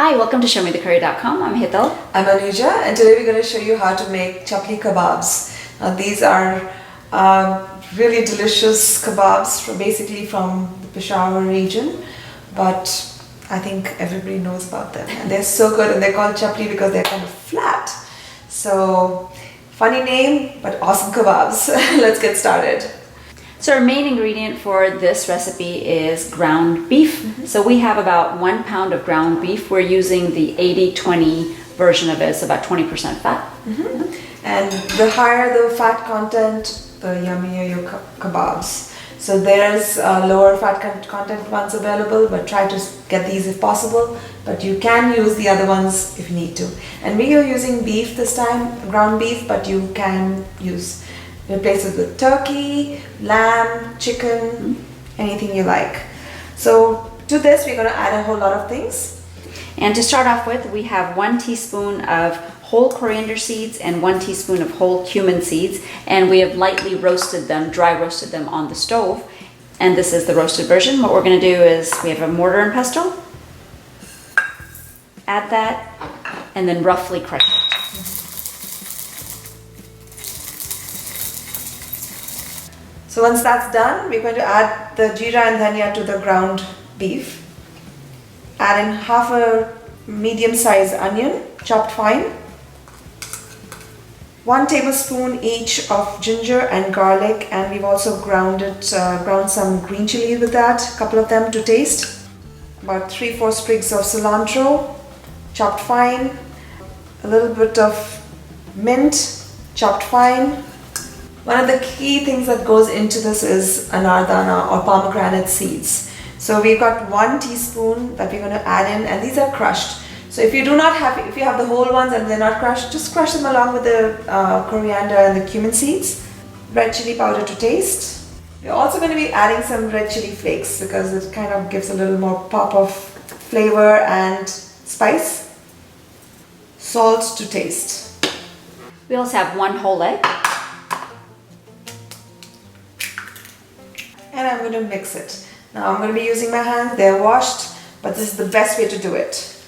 Hi, welcome to ShowMeTheCurry.com. I'm Hital. I'm Anuja, and today we're going to show you how to make Chapli Kebabs. Now these are really delicious kebabs basically from the Peshawar region, but I think everybody knows about them and they're so good, and they're called Chapli because they're kind of flat. So funny name, but awesome kebabs. Let's get started. So our main ingredient for this recipe is ground beef. So we have about 1 pound of ground beef. We're using the 80-20 version of it. It's about 20% fat. And the higher the fat content, the yummier your kebabs. So there's lower fat content ones available, but try to get these if possible. But you can use the other ones if you need to. And we are using beef this time, ground beef, but you can replace it with turkey, lamb, chicken, anything you like. So to this we're going to add a whole lot of things. And to start off with, we have 1 teaspoon of whole coriander seeds and 1 teaspoon of whole cumin seeds, and we have lightly roasted them, dry roasted them on the stove. And this is the roasted version. What we're going to do is we have a mortar and pestle. Add that and then roughly crush it. So once that's done, we're going to add the jeera and dhania to the ground beef. Add in half a medium-sized onion, chopped fine. 1 tablespoon each of ginger and garlic, and we've also ground some green chili with that, a couple of them to taste. About 3-4 sprigs of cilantro, chopped fine. A little bit of mint, chopped fine. One of the key things that goes into this is anardana or pomegranate seeds. So we've got 1 teaspoon that we're going to add in, and these are crushed. So if you have the whole ones and they're not crushed, just crush them along with the coriander and the cumin seeds. Red chili powder to taste. We're also going to be adding some red chili flakes because it kind of gives a little more pop of flavor and spice. Salt to taste. We also have 1 whole egg. And I'm going to mix it. Now I'm going to be using my hands, they're washed, but this is the best way to do it.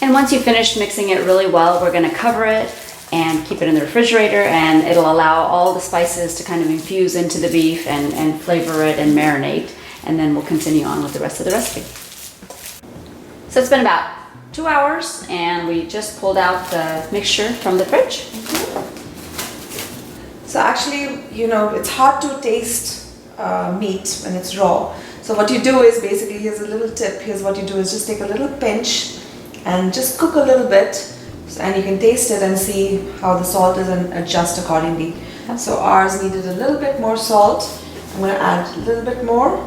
And once you finish mixing it really well, we're going to cover it and keep it in the refrigerator, and it'll allow all the spices to kind of infuse into the beef and flavor it and marinate, and then we'll continue on with the rest of the recipe. So it's been about 2 hours and we just pulled out the mixture from the fridge. So actually, it's hard to taste meat when it's raw. So what you do is basically, here's a little tip, here's what you do is just take a little pinch and just cook a little bit, and you can taste it and see how the salt is and adjust accordingly. So ours needed a little bit more salt. I'm going to add a little bit more.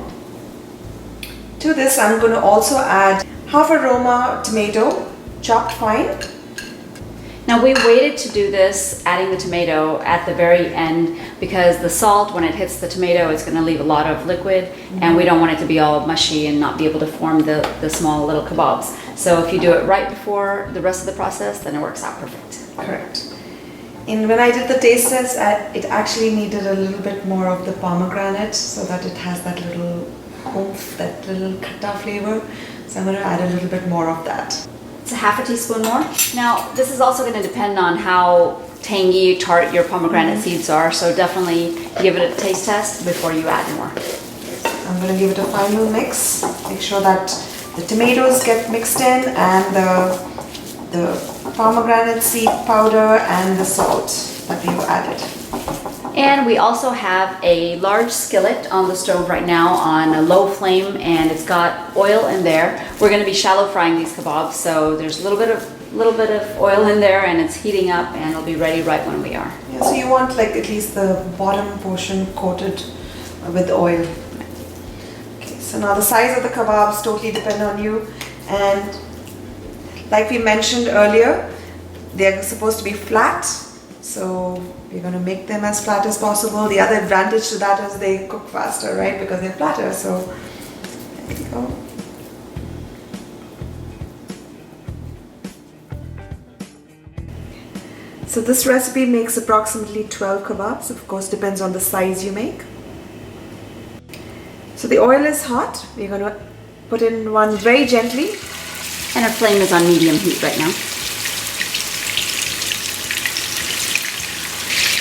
To this I'm going to also add half a Roma tomato, chopped fine. Now we waited to do this, adding the tomato at the very end, because the salt, when it hits the tomato, it's going to leave a lot of liquid, and we don't want it to be all mushy and not be able to form the small little kebabs. So if you do it right before the rest of the process, then it works out perfect. Correct. And when I did the taste test, it actually needed a little bit more of the pomegranate so that it has that little oomph, that little khatta flavor. So I'm going to add a little bit more of that. It's a half a teaspoon more. Now this is also going to depend on how tangy, tart your pomegranate seeds are, so definitely give it a taste test before you add more. I'm going to give it a final mix. Make sure that the tomatoes get mixed in, and the pomegranate seed powder and the salt that we've added. And we also have a large skillet on the stove right now on a low flame, and it's got oil in there. We're going to be shallow frying these kebabs, so there's a little bit of oil in there, and it's heating up, and it'll be ready right when we are. Yeah, so you want like at least the bottom portion coated with oil. Okay, so now the size of the kebabs totally depend on you, and like we mentioned earlier, they're supposed to be flat. So we're going to make them as flat as possible. The other advantage to that is they cook faster, right? Because they're flatter. So there we go. So this recipe makes approximately 12 kebabs. Of course, depends on the size you make. So the oil is hot. We're going to put in one very gently. And our flame is on medium heat right now.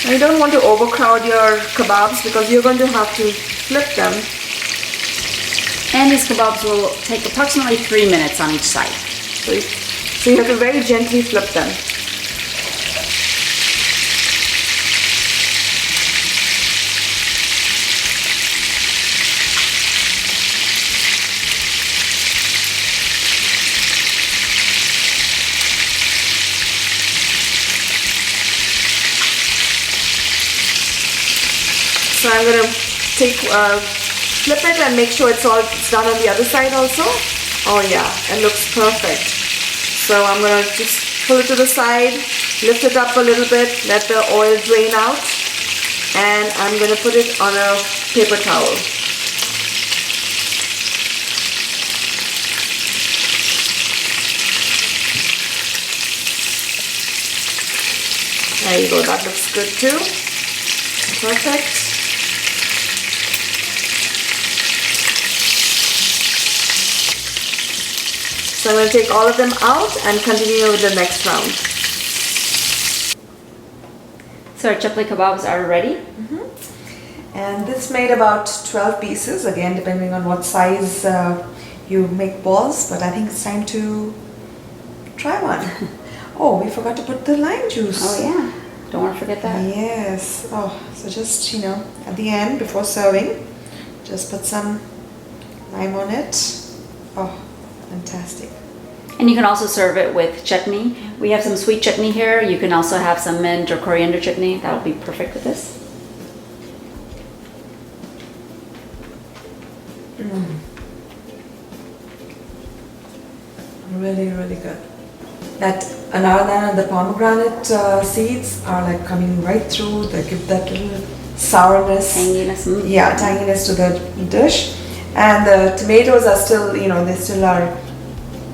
Now you don't want to overcrowd your kebabs because you're going to have to flip them. And these kebabs will take approximately 3 minutes on each side. So you have to very gently flip them. So I'm going to flip it and make sure it's done on the other side also. Oh yeah, it looks perfect. So I'm going to just pull it to the side, lift it up a little bit, let the oil drain out, and I'm going to put it on a paper towel. There you go, that looks good too. Perfect. So I'm going to take all of them out and continue with the next round. So our Chapli Kebabs are ready. And this made about 12 pieces, again depending on what size you make balls, but I think it's time to try one. Oh, we forgot to put the lime juice. Oh yeah, don't want to forget that. Yes. Oh, so just, at the end before serving, just put some lime on it. Oh, fantastic. And you can also serve it with chutney. We have some sweet chutney here. You can also have some mint or coriander chutney. That will be perfect with this. Really, really good. That ananas and the pomegranate seeds are like coming right through. They give that little sourness. Tanginess. Yeah, tanginess to the dish. And the tomatoes are still, they still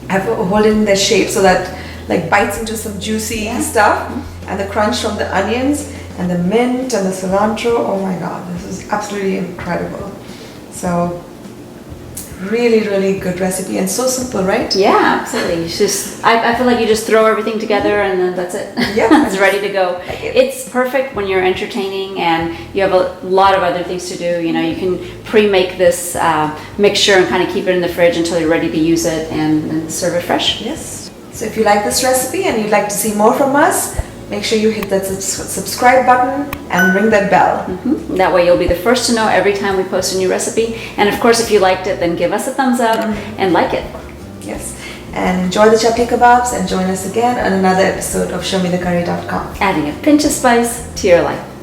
have holding their shape, so that like bites into some juicy stuff. And the crunch from the onions and the mint and the cilantro. Oh my God, this is absolutely incredible. So really, really good recipe and so simple, right? Yeah, absolutely. It's just, I feel like you just throw everything together and then that's it. Yeah. It's ready to go. It's perfect when you're entertaining and you have a lot of other things to do. You can pre-make this mixture and kind of keep it in the fridge until you're ready to use it and then serve it fresh. Yes. So if you like this recipe and you'd like to see more from us, make sure you hit that subscribe button and ring that bell. That way you'll be the first to know every time we post a new recipe. And of course, if you liked it, then give us a thumbs up and like it. Yes. And enjoy the Chapli Kebabs and join us again on another episode of ShowMeTheCurry.com. Adding a pinch of spice to your life.